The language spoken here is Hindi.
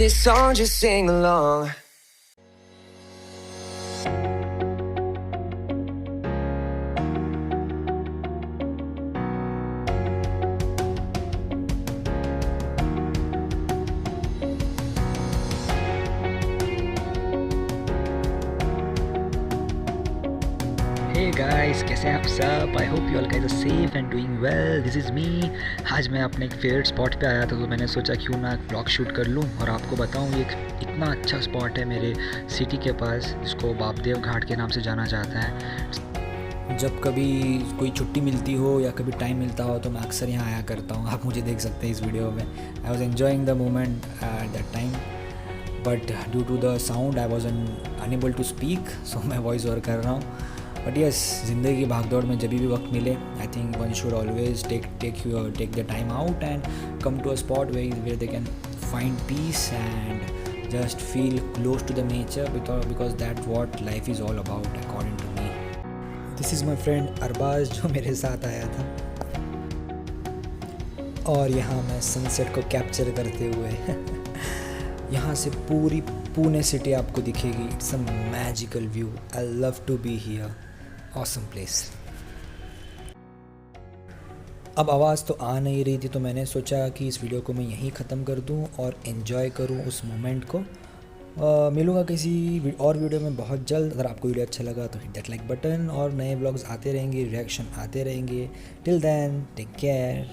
this song, just sing along. Hey guys, कैसे हैं आप सब? I hope you all guys are safe and doing well. This is me. आज मैं अपने एक फेवरेट स्पॉट पे आया था, तो मैंने सोचा क्यों ना ब्लॉग शूट कर लूँ और आपको बताऊँ। ये एक इतना अच्छा स्पॉट है मेरे सिटी के पास, जिसको बापदेव घाट के नाम से जाना जाता है। जब कभी कोई छुट्टी मिलती हो या कभी टाइम मिलता हो तो मैं अक्सर यहाँ आया करता हूँ। आप मुझे देख सकते हैं इस वीडियो में। I was enjoying the moment at that time, but due to the sound I was unable to speak, so मैं वॉइस ओवर कर रहा हूँ। बट यस, ज़िंदगी की भागदौड़ में जब भी वक्त मिले, I think one should always take the time out and come to a spot where they can find peace and just feel close to the nature, because that what life is all about according to me. This is my friend Arbaz, जो मेरे साथ आया था, और यहाँ मैं सनसेट को कैप्चर करते हुए यहाँ से पूरी पुणे सिटी आपको दिखेगी। It's a magical view. I love to be here. Awesome place. अब आवाज़ तो आ नहीं रही थी, तो मैंने सोचा कि इस वीडियो को मैं यहीं ख़त्म कर दूं और एन्जॉय करूं उस मोमेंट को। मिलूंगा किसी और वीडियो में बहुत जल्द। अगर आपको वीडियो अच्छा लगा तो हिट दैट लाइक बटन, और नए व्लॉग्स आते रहेंगे, रिएक्शन आते रहेंगे। Till then, take care.